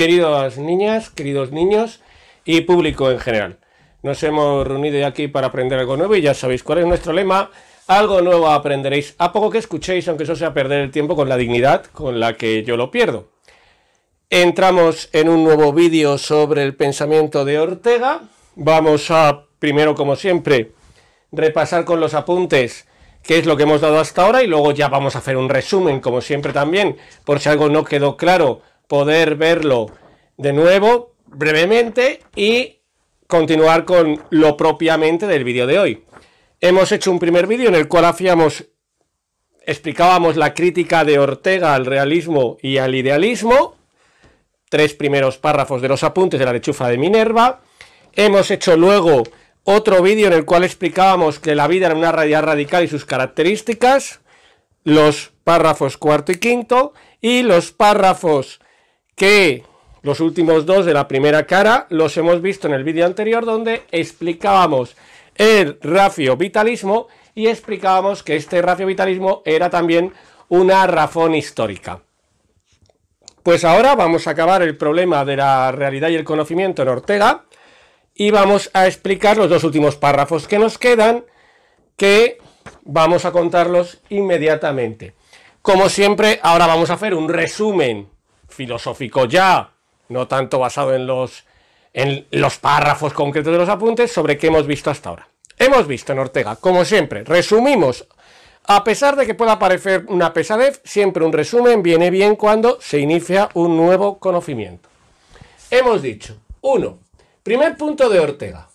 queridas niñas, queridos niños y público en general. Nos hemos reunido aquí para aprender algo nuevo y ya sabéis cuál es nuestro lema. Algo nuevo aprenderéis a poco que escuchéis, aunque eso sea perder el tiempo con la dignidad con la que yo lo pierdo. Entramos en un nuevo vídeo sobre el pensamiento de Ortega. Vamos a, primero como siempre, repasar con los apuntes qué es lo que hemos dado hasta ahora y luego ya vamos a hacer un resumen, como siempre también, por si algo no quedó claro, poder verlo de nuevo brevemente y continuar con lo propiamente del vídeo de hoy. Hemos hecho un primer vídeo en el cual explicábamos la crítica de Ortega al realismo y al idealismo, 3 primeros párrafos de los apuntes de la lechuza de Minerva. Hemos hecho luego otro vídeo en el cual explicábamos que la vida era una realidad radical y sus características, los párrafos cuarto y quinto, y los párrafos que, los últimos dos de la primera cara, los hemos visto en el vídeo anterior, donde explicábamos el rafio-vitalismo y explicábamos que este rafio-vitalismo era también una razón histórica. Pues ahora vamos a acabar el problema de la realidad y el conocimiento en Ortega y vamos a explicar los dos últimos párrafos que nos quedan, que vamos a contarlos inmediatamente. Como siempre, ahora vamos a hacer un resumen filosófico ya, no tanto basado en los párrafos concretos de los apuntes, sobre qué hemos visto hasta ahora. Hemos visto en Ortega, como siempre, resumimos. A pesar de que pueda parecer una pesadez, siempre un resumen viene bien cuando se inicia un nuevo conocimiento. Hemos dicho, 1. Primer punto de Ortega,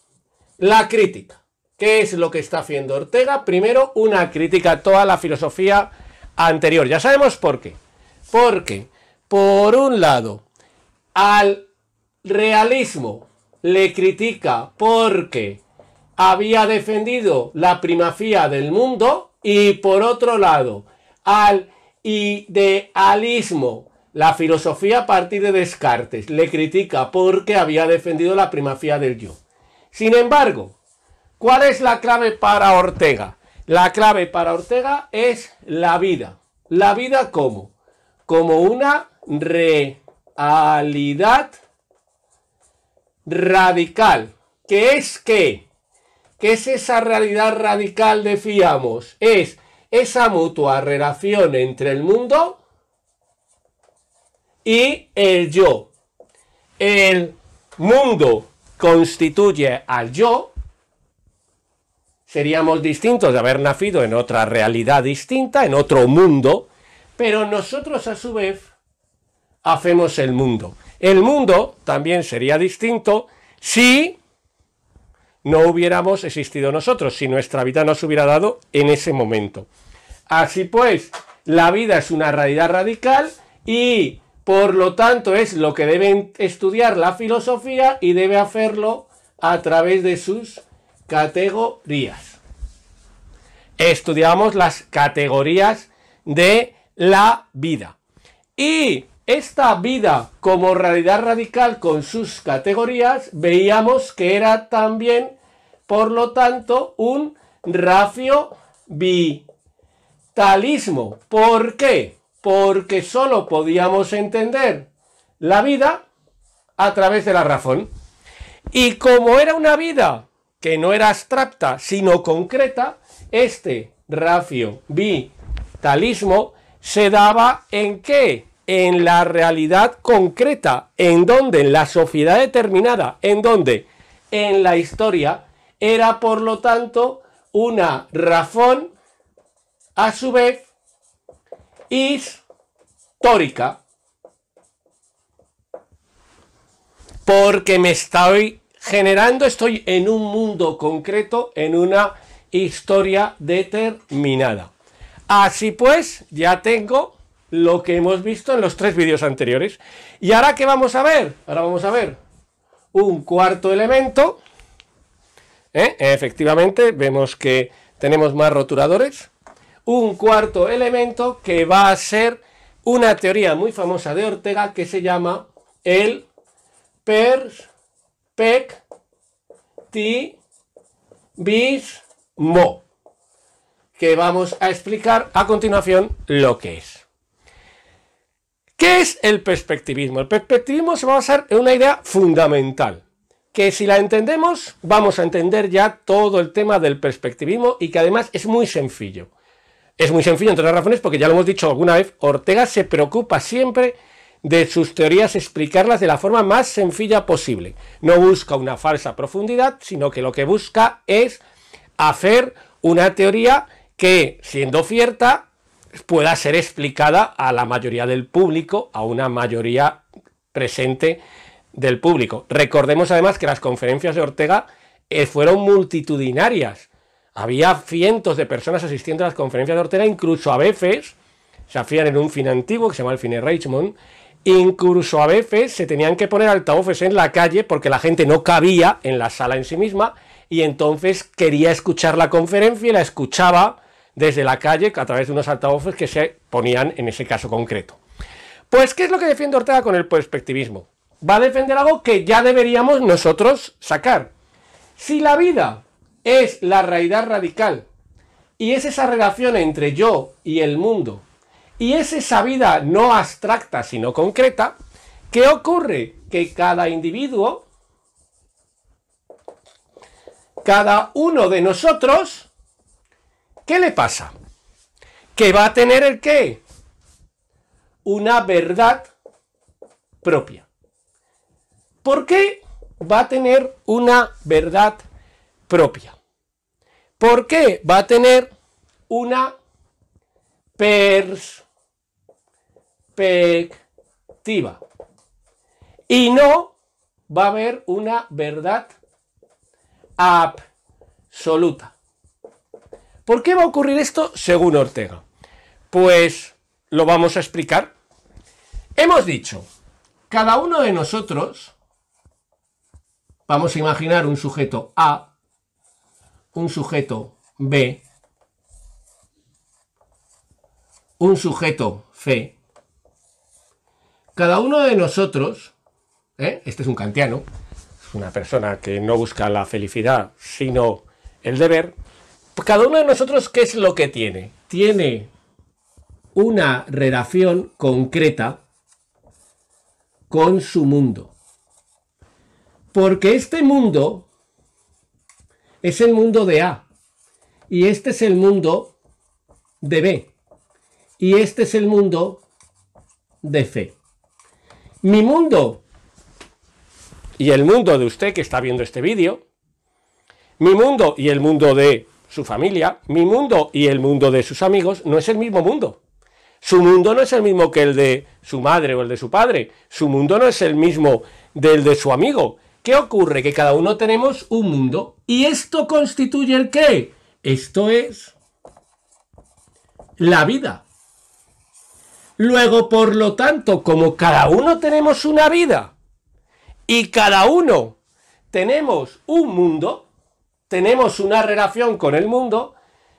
la crítica. ¿Qué es lo que está haciendo Ortega? Primero, una crítica a toda la filosofía anterior. Ya sabemos por qué. Porque, por un lado, al realismo le critica porque había defendido la primacía del mundo, y por otro lado, al idealismo, la filosofía a partir de Descartes, le critica porque había defendido la primacía del yo. Sin embargo, ¿cuál es la clave para Ortega? La clave para Ortega es la vida. ¿La vida cómo? Como una realidad radical. ¿Qué es qué? ¿Qué es esa realidad radical, decíamos? Es esa mutua relación entre el mundo y el yo. El mundo constituye al yo. Seríamos distintos de haber nacido en otra realidad distinta, en otro mundo, pero nosotros a su vez hacemos el mundo. El mundo también sería distinto si no hubiéramos existido nosotros, si nuestra vida no se hubiera dado en ese momento. Así pues, la vida es una realidad radical y por lo tanto es lo que debe estudiar la filosofía y debe hacerlo a través de sus categorías. Estudiamos las categorías de la vida. Y esta vida como realidad radical con sus categorías, veíamos que era también, por lo tanto, un rafio-vitalismo. ¿Por qué? Porque solo podíamos entender la vida a través de la razón. Y como era una vida que no era abstracta, sino concreta, este rafio-vitalismo se daba ¿en qué? En la realidad concreta, en donde, en la sociedad determinada, en donde, en la historia, era por lo tanto una razón, a su vez, histórica, porque me estoy generando, estoy en un mundo concreto, en una historia determinada. Así pues, ya tengo lo que hemos visto en los 3 vídeos anteriores. ¿Y ahora qué vamos a ver? Ahora vamos a ver un cuarto elemento. Efectivamente, vemos que tenemos más rotuladores. Un cuarto elemento que va a ser una teoría muy famosa de Ortega que se llama el perspectivismo, que vamos a explicar a continuación lo que es. ¿Qué es el perspectivismo? El perspectivismo se va a basar en una idea fundamental, que si la entendemos, vamos a entender ya todo el tema del perspectivismo y que además es muy sencillo. Es muy sencillo, entre otras razones, porque ya lo hemos dicho alguna vez, Ortega se preocupa siempre de sus teorías explicarlas de la forma más sencilla posible. No busca una falsa profundidad, sino que lo que busca es hacer una teoría que, siendo cierta, pueda ser explicada a la mayoría del público, a una mayoría presente del público. Recordemos además que las conferencias de Ortega fueron multitudinarias. Había cientos de personas asistiendo a las conferencias de Ortega, incluso a veces se hacían en un cine antiguo que se llama el Cine Richmond, incluso a veces se tenían que poner altavoces en la calle porque la gente no cabía en la sala en sí misma y entonces quería escuchar la conferencia y la escuchaba desde la calle a través de unos altavoces que se ponían en ese caso concreto. Pues, ¿qué es lo que defiende Ortega con el perspectivismo? Va a defender algo que ya deberíamos nosotros sacar. Si la vida es la realidad radical y es esa relación entre yo y el mundo y es esa vida no abstracta sino concreta, ¿qué ocurre? Que cada individuo, cada uno de nosotros, ¿qué le pasa? Que va a tener el ¿qué? Una verdad propia. ¿Por qué va a tener una verdad propia? ¿Por qué va a tener una perspectiva? Y no va a haber una verdad absoluta. ¿Por qué va a ocurrir esto según Ortega? Pues lo vamos a explicar. Hemos dicho, cada uno de nosotros, vamos a imaginar un sujeto A, un sujeto B, un sujeto C. Cada uno de nosotros, este es un kantiano, es una persona que no busca la felicidad, sino el deber. Cada uno de nosotros, ¿qué es lo que tiene? Tiene una relación concreta con su mundo. Porque este mundo es el mundo de A. Y este es el mundo de B. Y este es el mundo de C. Mi mundo y el mundo de usted que está viendo este vídeo, mi mundo y el mundo de su familia, mi mundo y el mundo de sus amigos, no es el mismo mundo. Su mundo no es el mismo que el de su madre o el de su padre. Su mundo no es el mismo del de su amigo. ¿Qué ocurre? Que cada uno tenemos un mundo. ¿Y esto constituye el qué? Esto es la vida. Luego, por lo tanto, como cada uno tenemos una vida y cada uno tenemos un mundo, tenemos una relación con el mundo,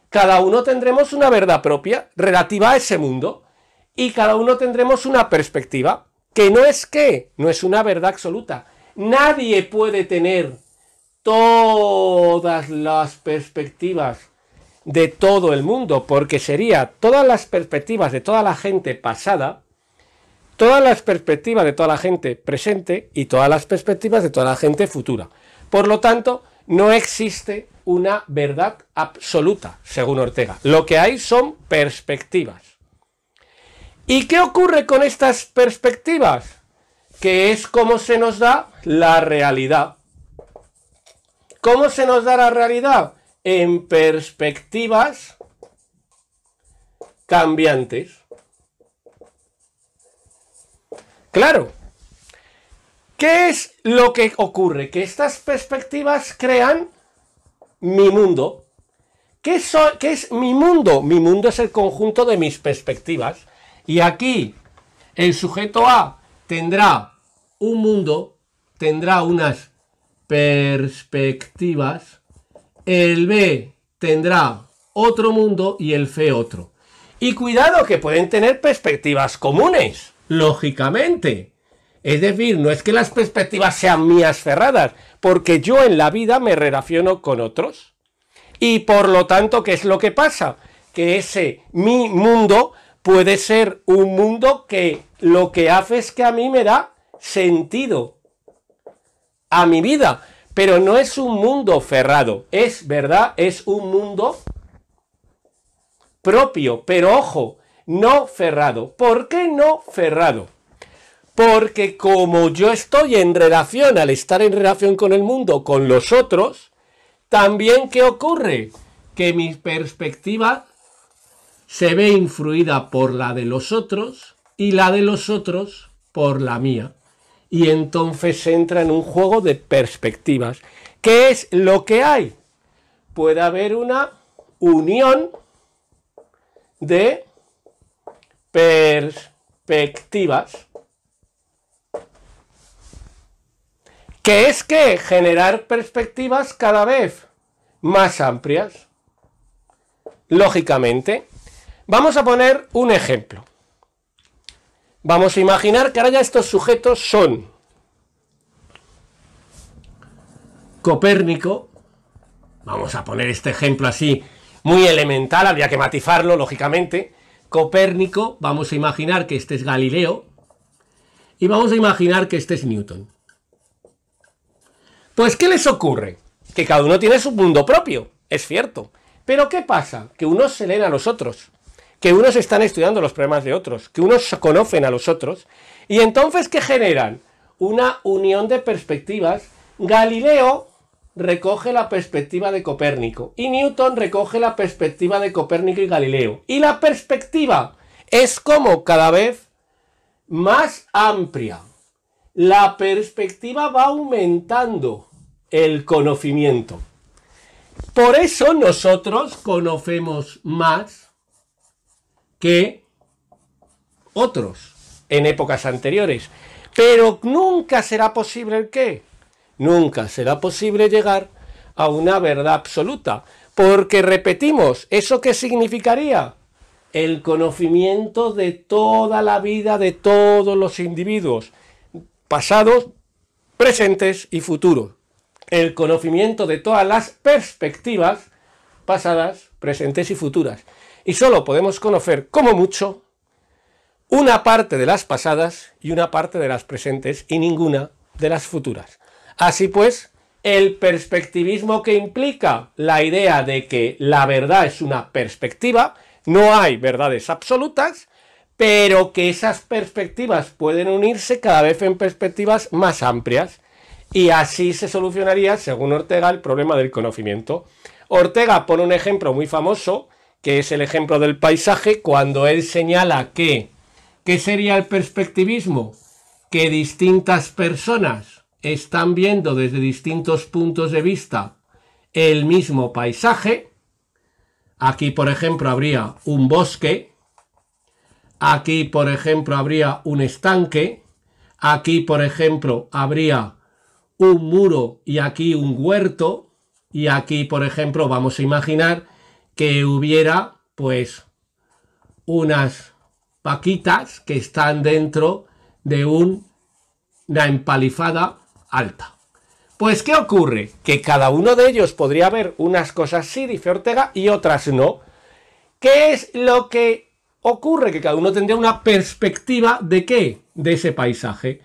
cada uno tendremos una verdad propia relativa a ese mundo y cada uno tendremos una perspectiva que no es ¿qué? No es una verdad absoluta. Nadie puede tener todas las perspectivas de todo el mundo, porque sería todas las perspectivas de toda la gente pasada, todas las perspectivas de toda la gente presente y todas las perspectivas de toda la gente futura. Por lo tanto, no existe una verdad absoluta, según Ortega. Lo que hay son perspectivas. ¿Y qué ocurre con estas perspectivas? Que es como se nos da la realidad. ¿Cómo se nos da la realidad? En perspectivas cambiantes. Claro. ¿Qué es lo que ocurre? Que estas perspectivas crean mi mundo. ¿Qué es mi mundo? Mi mundo es el conjunto de mis perspectivas. Y aquí el sujeto A tendrá un mundo, tendrá unas perspectivas. El B tendrá otro mundo y el C otro. Y cuidado que pueden tener perspectivas comunes, lógicamente. Es decir, no es que las perspectivas sean mías cerradas, porque yo en la vida me relaciono con otros. Y por lo tanto, ¿qué es lo que pasa? Que ese mi mundo puede ser un mundo que lo que hace es que a mí me da sentido a mi vida, pero no es un mundo cerrado, es verdad, es un mundo propio, pero ojo, no cerrado. ¿Por qué no cerrado? Porque como yo estoy en relación, al estar en relación con el mundo, con los otros, también ¿qué ocurre? Que mi perspectiva se ve influida por la de los otros y la de los otros por la mía. Y entonces se entra en un juego de perspectivas. ¿Qué es lo que hay? Puede haber una unión de perspectivas. ¿Qué es que generar perspectivas cada vez más amplias? Lógicamente. Vamos a poner un ejemplo. Vamos a imaginar que ahora ya estos sujetos son Copérnico. Vamos a poner este ejemplo así, muy elemental, habría que matizarlo, lógicamente. Copérnico, vamos a imaginar que este es Galileo, y vamos a imaginar que este es Newton. Pues, ¿qué les ocurre? Que cada uno tiene su mundo propio, es cierto. Pero ¿qué pasa? Que unos se leen a los otros, que unos están estudiando los problemas de otros, que unos conocen a los otros, y entonces ¿qué generan? Una unión de perspectivas. Galileo recoge la perspectiva de Copérnico, y Newton recoge la perspectiva de Copérnico y Galileo. Y la perspectiva es como cada vez más amplia. La perspectiva va aumentando el conocimiento. Por eso nosotros conocemos más que otros en épocas anteriores. Pero nunca será posible ¿el qué? Nunca será posible llegar a una verdad absoluta. Porque, repetimos, ¿eso qué significaría? El conocimiento de toda la vida de todos los individuos, pasados, presentes y futuros. El conocimiento de todas las perspectivas pasadas, presentes y futuras. Y solo podemos conocer, como mucho, una parte de las pasadas y una parte de las presentes y ninguna de las futuras. Así pues, el perspectivismo, que implica la idea de que la verdad es una perspectiva, no hay verdades absolutas, pero que esas perspectivas pueden unirse cada vez en perspectivas más amplias. Y así se solucionaría, según Ortega, el problema del conocimiento. Ortega pone un ejemplo muy famoso, que es el ejemplo del paisaje, cuando él señala que, ¿qué sería el perspectivismo? Que distintas personas están viendo desde distintos puntos de vista el mismo paisaje. Aquí, por ejemplo, habría un bosque. Aquí, por ejemplo, habría un estanque. Aquí, por ejemplo, habría un muro y aquí un huerto. Y aquí, por ejemplo, vamos a imaginar que hubiera, pues, unas vaquitas que están dentro de una empalizada alta. Pues, ¿qué ocurre? Que cada uno de ellos podría ver unas cosas sí, dice Ortega, y otras no. ¿Qué es lo que ocurre? Que cada uno tendría una perspectiva ¿de qué? De ese paisaje.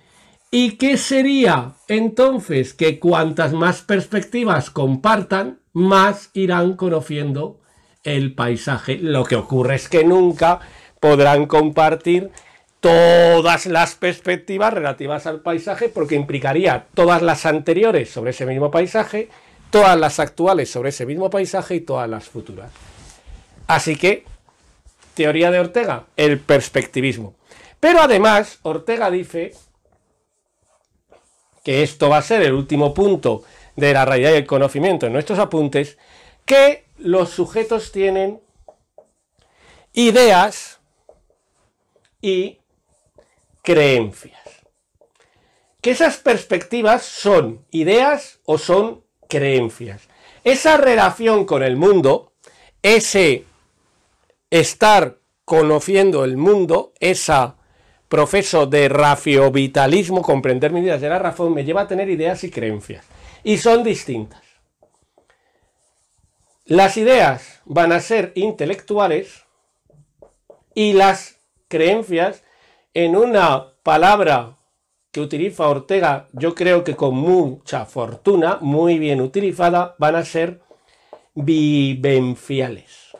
¿Y qué sería entonces? Que cuantas más perspectivas compartan, más irán conociendo el paisaje. Lo que ocurre es que nunca podrán compartir todas las perspectivas relativas al paisaje, porque implicaría todas las anteriores sobre ese mismo paisaje, todas las actuales sobre ese mismo paisaje y todas las futuras. Así que, teoría de Ortega, el perspectivismo. Pero además, Ortega dice que esto va a ser el último punto de la realidad y el conocimiento en nuestros apuntes, que los sujetos tienen ideas y creencias. Que esas perspectivas son ideas o son creencias. Esa relación con el mundo, ese estar conociendo el mundo, ese proceso de raciovitalismo, comprender medidas de la razón, me lleva a tener ideas y creencias. Y son distintas. Las ideas van a ser intelectuales Y las creencias, en una palabra que utiliza Ortega, yo creo que con mucha fortuna, muy bien utilizada, van a ser vivenciales.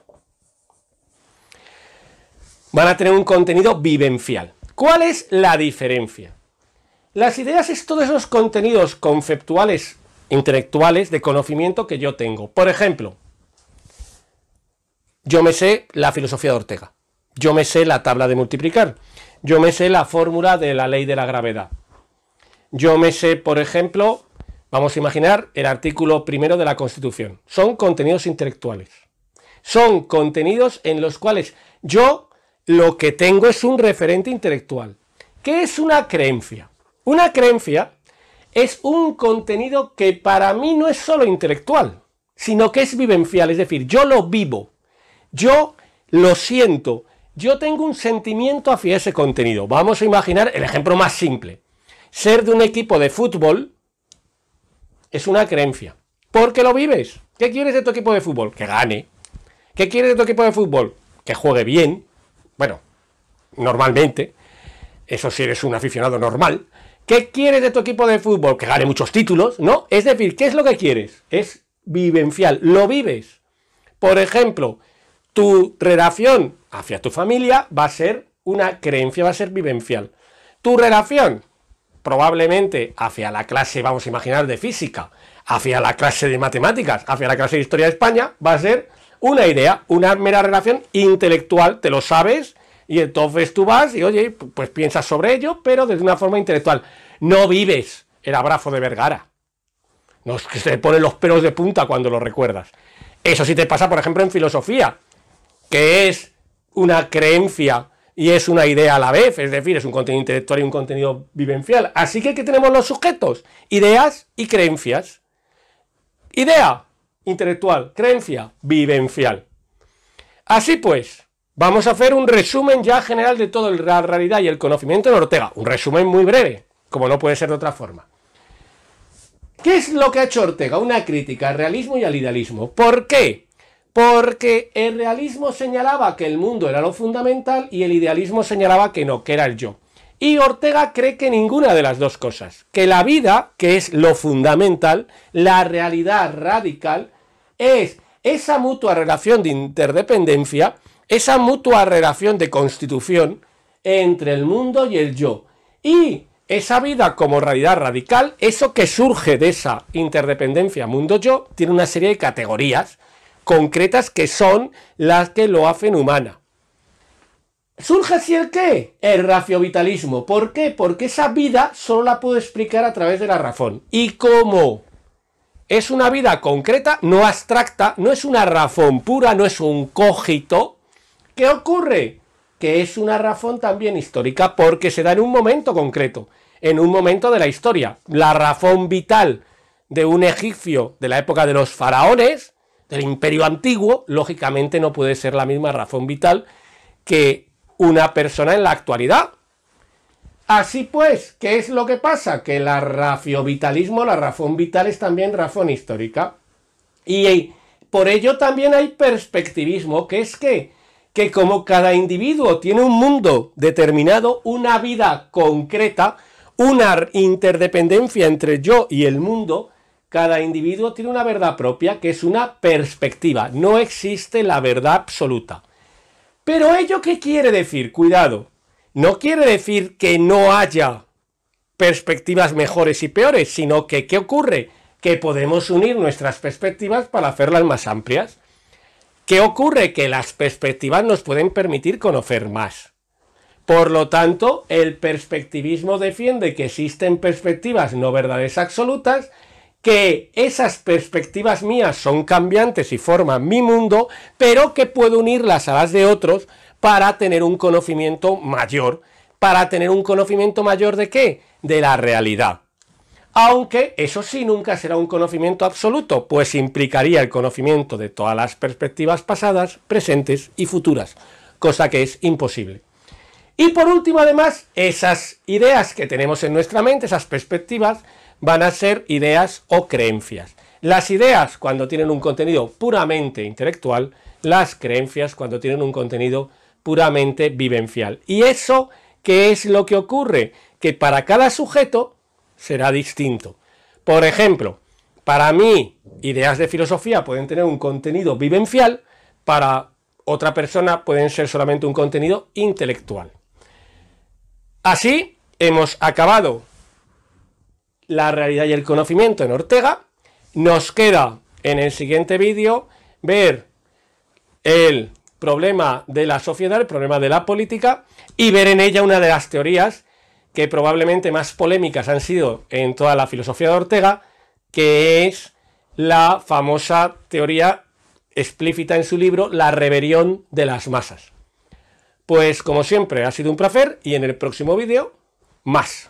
Van a tener un contenido vivencial. ¿Cuál es la diferencia? Las ideas es todos esos contenidos conceptuales, intelectuales, de conocimiento que yo tengo. Por ejemplo, yo me sé la filosofía de Ortega. Yo me sé la tabla de multiplicar. Yo me sé la fórmula de la ley de la gravedad. Yo me sé, por ejemplo, vamos a imaginar el artículo primero de la Constitución. Son contenidos intelectuales. Son contenidos en los cuales yo lo que tengo es un referente intelectual. ¿Qué es una creencia? Una creencia es un contenido que para mí no es solo intelectual, sino que es vivencial, es decir, yo lo vivo, yo lo siento, yo tengo un sentimiento hacia ese contenido. Vamos a imaginar el ejemplo más simple. Ser de un equipo de fútbol es una creencia, porque lo vives. ¿Qué quieres de tu equipo de fútbol? Que gane. ¿Qué quieres de tu equipo de fútbol? Que juegue bien. Bueno, normalmente, eso si eres un aficionado normal. ¿Qué quieres de tu equipo de fútbol? Que gane muchos títulos, ¿no? Es decir, ¿qué es lo que quieres? Es vivencial, lo vives. Por ejemplo, tu relación hacia tu familia va a ser una creencia, va a ser vivencial. Tu relación, probablemente, hacia la clase, vamos a imaginar, de física, hacia la clase de matemáticas, hacia la clase de historia de España, va a ser una idea, una mera relación intelectual, te lo sabes, y entonces tú vas y, oye, pues piensas sobre ello, pero desde una forma intelectual. No vives el abrazo de Vergara. No es que se te ponen los pelos de punta cuando lo recuerdas. Eso sí te pasa, por ejemplo, en filosofía, que es una creencia y es una idea a la vez, es decir, es un contenido intelectual y un contenido vivencial. Así que ¿qué tenemos los sujetos? Ideas y creencias. Idea intelectual, creencia vivencial. Así pues, vamos a hacer un resumen ya general de toda la realidad y el conocimiento de Ortega. Un resumen muy breve, como no puede ser de otra forma. ¿Qué es lo que ha hecho Ortega? Una crítica al realismo y al idealismo. ¿Por qué? Porque el realismo señalaba que el mundo era lo fundamental y el idealismo señalaba que no, que era el yo. Y Ortega cree que ninguna de las dos cosas, que la vida, que es lo fundamental, la realidad radical, es esa mutua relación de interdependencia, esa mutua relación de constitución entre el mundo y el yo. Y esa vida como realidad radical, eso que surge de esa interdependencia mundo-yo, tiene una serie de categorías concretas que son las que lo hacen humana. ¿Surge así el qué? El raciovitalismo. ¿Por qué? Porque esa vida solo la puedo explicar a través de la razón. Y como es una vida concreta, no abstracta, no es una razón pura, no es un cogito, ¿qué ocurre? Que es una razón también histórica porque se da en un momento concreto, en un momento de la historia. La razón vital de un egipcio de la época de los faraones, del imperio antiguo, lógicamente no puede ser la misma razón vital que una persona en la actualidad. Así pues, ¿qué es lo que pasa? Que el raciovitalismo, la razón vital, es también razón histórica. Y por ello también hay perspectivismo, que es que como cada individuo tiene un mundo determinado, una vida concreta, una interdependencia entre yo y el mundo, cada individuo tiene una verdad propia, que es una perspectiva. No existe la verdad absoluta. Pero ¿ello qué quiere decir? Cuidado. No quiere decir que no haya perspectivas mejores y peores, sino que ¿qué ocurre? Que podemos unir nuestras perspectivas para hacerlas más amplias. ¿Qué ocurre? Que las perspectivas nos pueden permitir conocer más. Por lo tanto, el perspectivismo defiende que existen perspectivas no verdades absolutas, que esas perspectivas mías son cambiantes y forman mi mundo, pero que puedo unirlas a las de otros para tener un conocimiento mayor. ¿Para tener un conocimiento mayor de qué? De la realidad. Aunque eso sí nunca será un conocimiento absoluto, pues implicaría el conocimiento de todas las perspectivas pasadas, presentes y futuras, cosa que es imposible. Y por último, además, esas ideas que tenemos en nuestra mente, esas perspectivas, van a ser ideas o creencias. Las ideas cuando tienen un contenido puramente intelectual, las creencias cuando tienen un contenido puramente vivencial. ¿Y eso qué es lo que ocurre? Que para cada sujeto será distinto. Por ejemplo, para mí, ideas de filosofía pueden tener un contenido vivencial, para otra persona pueden ser solamente un contenido intelectual. Así hemos acabado la realidad y el conocimiento en Ortega. Nos queda en el siguiente vídeo ver el problema de la sociedad, el problema de la política, y ver en ella una de las teorías que probablemente más polémicas han sido en toda la filosofía de Ortega, que es la famosa teoría explícita en su libro La rebelión de las masas. Pues como siempre ha sido un placer y en el próximo vídeo más.